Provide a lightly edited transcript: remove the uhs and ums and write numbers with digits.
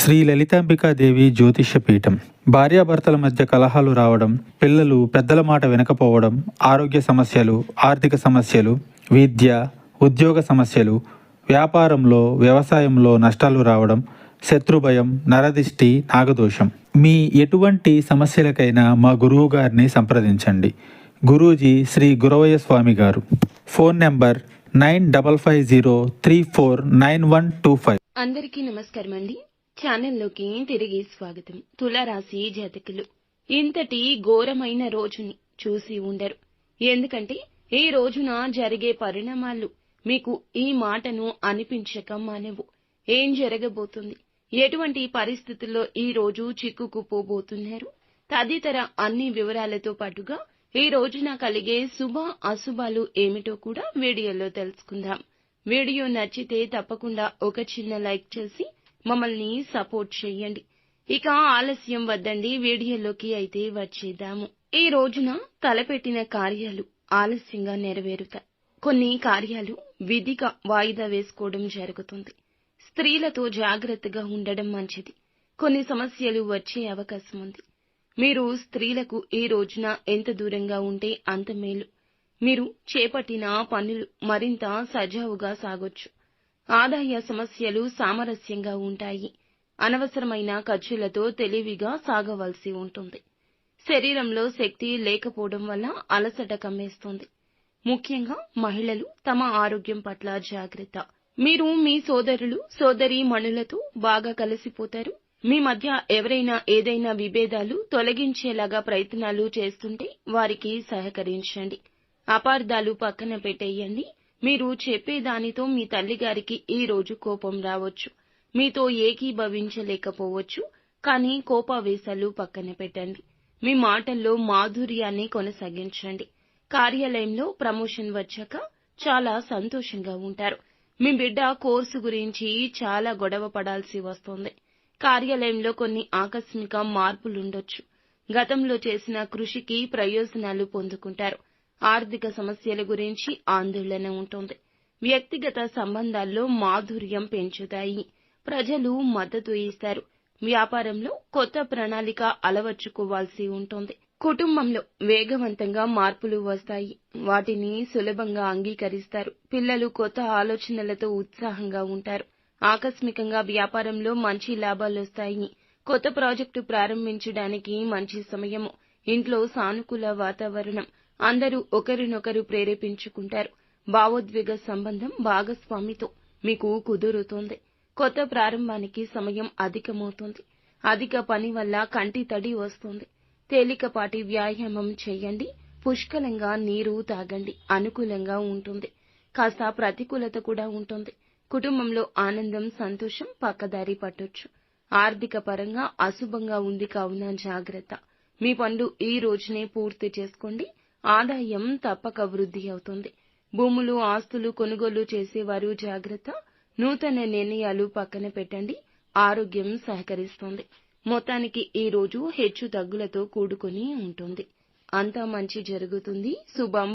శ్రీ లలితాంబికాదేవి జ్యోతిష్య పీఠం. భార్యాభర్తల మధ్య కలహాలు రావడం, పిల్లలు పెద్దల మాట వినకపోవడం, ఆరోగ్య సమస్యలు, ఆర్థిక సమస్యలు, విద్య, ఉద్యోగ సమస్యలు, వ్యాపారంలో వ్యవసాయంలో నష్టాలు రావడం, శత్రుభయం, నరదిష్టి, నాగదోషం. మీ ఎటువంటి సమస్యలకైనా మా గురువు గారిని సంప్రదించండి. గురూజీ శ్రీ గురవయ్య స్వామి గారు. Phone number 9550349125. అందరికీ నమస్కారం అండి. ఛానల్లోకి తిరిగి స్వాగతం. తులారాశి జాతకులు ఇంతటి ఘోరమైన రోజుని చూసి ఉండరు. ఎందుకంటే ఈ రోజున జరిగే పరిణామాలు మీకు ఈ మాటను అనిపించక మానవు. ఏం జరగబోతుంది, ఎటువంటి పరిస్థితుల్లో ఈ రోజు చిక్కుకుపోబోతున్నారు తదితర అన్ని వివరాలతో పాటుగా ఈ రోజున కలిగే శుభ అశుభాలు ఏమిటో కూడా వీడియోలో తెలుసుకుందాం. వీడియో నచ్చితే తప్పకుండా ఒక చిన్న లైక్ చేసి మమ్మల్ని సపోర్ట్ చేయండి. ఇక ఆలస్యం వద్దండి, వీడియోలోకి అయితే వచ్చేద్దాము. ఈ రోజున తలపెట్టిన కార్యాలు ఆలస్యంగా నెరవేరుతాయి. కొన్ని కార్యాలు విధిగా వాయిదా వేసుకోవడం జరుగుతుంది. స్త్రీలతో జాగ్రత్తగా ఉండడం మంచిది. కొన్ని సమస్యలు వచ్చే అవకాశం ఉంది. మీరు స్త్రీలకు ఈ రోజున ఎంత దూరంగా ఉంటే అంత మేలు. మీరు చేపట్టిన పనులు మరింత సజావుగా సాగొచ్చు. ఆదాయ సమస్యలు సామరస్యంగా ఉంటాయి. అనవసరమైన ఖర్చులతో తెలివిగా సాగవలసి ఉంటుంది. శరీరంలో శక్తి లేకపోవడం వల్ల అలసట కమ్మేస్తుంది. ముఖ్యంగా మహిళలు తమ ఆరోగ్యం పట్ల జాగ్రత్త. మీరు మీ సోదరులు సోదరీమణులతో బాగా కలిసిపోతారు. మీ మధ్య ఎవరైనా ఏదైనా విభేదాలు తొలగించేలాగా ప్రయత్నాలు చేస్తుంటే వారికి సహకరించండి. అపార్థాలు పక్కన పెట్టేయండి. మీరు చెప్పేదానితో మీ తల్లిగారికి ఈ రోజు కోపం రావచ్చు. మీతో ఏకీభవించలేకపోవచ్చు. కానీ కోపావేశాలు పక్కన పెట్టండి. మీ మాటల్లో మాధుర్యాన్ని కొనసాగించండి. కార్యాలయంలో ప్రమోషన్ వచ్చాక చాలా సంతోషంగా ఉంటారు. మీ బిడ్డ కోర్సు గురించి చాలా గొడవ పడాల్సి వస్తుంది. కార్యాలయంలో కొన్ని ఆకస్మిక మార్పులుండొచ్చు. గతంలో చేసిన కృషికి ప్రయోజనాలు పొందుకుంటారు. ఆర్థిక సమస్యల గురించి ఆందోళన ఉంటుంది. వ్యక్తిగత సంబంధాల్లో మాధుర్యం పెంచుతాయి. ప్రజలు మద్దతు ఇస్తారు. వ్యాపారంలో కొత్త ప్రణాళిక అలవర్చుకోవాల్సి ఉంటుంది. కుటుంబంలో వేగవంతంగా మార్పులు వస్తాయి. వాటిని సులభంగా అంగీకరిస్తారు. పిల్లలు కొత్త ఆలోచనలతో ఉత్సాహంగా ఉంటారు. ఆకస్మికంగా వ్యాపారంలో మంచి లాభాలొస్తాయి. కొత్త ప్రాజెక్టు ప్రారంభించడానికి మంచి సమయము. ఇంట్లో సానుకూల వాతావరణం. అందరూ ఒకరినొకరు ప్రేరేపించుకుంటారు. భావోద్వేగ సంబంధం భాగస్వామితో మీకు కుదురుతుంది. కొత్త ప్రారంభానికి సమయం అధికమవుతుంది. అధిక పని వల్ల కంటి తడి వస్తుంది. తేలికపాటి వ్యాయామం చేయండి. పుష్కలంగా నీరు తాగండి. అనుకూలంగా ఉంటుంది. కాస్త ప్రతికూలత కూడా ఉంటుంది. కుటుంబంలో ఆనందం, సంతోషం పక్కదారి పట్టొచ్చు. ఆర్థిక పరంగా అశుభంగా ఉంది కావున జాగ్రత్త. మీ పనులు ఈ రోజునే పూర్తి చేసుకోండి. ఆదాయం తప్పక వృద్ధి అవుతుంది. భూములు, ఆస్తులు కొనుగోలు చేసేవారు జాగ్రత్త. నూతన నిర్ణయాలు పక్కన పెట్టండి. ఆరోగ్యం సహకరిస్తుంది. మొత్తానికి ఈ రోజు హెచ్చు తగ్గులతో కూడుకుని ఉంటుంది. అంతా మంచి జరుగుతుంది. శుభం.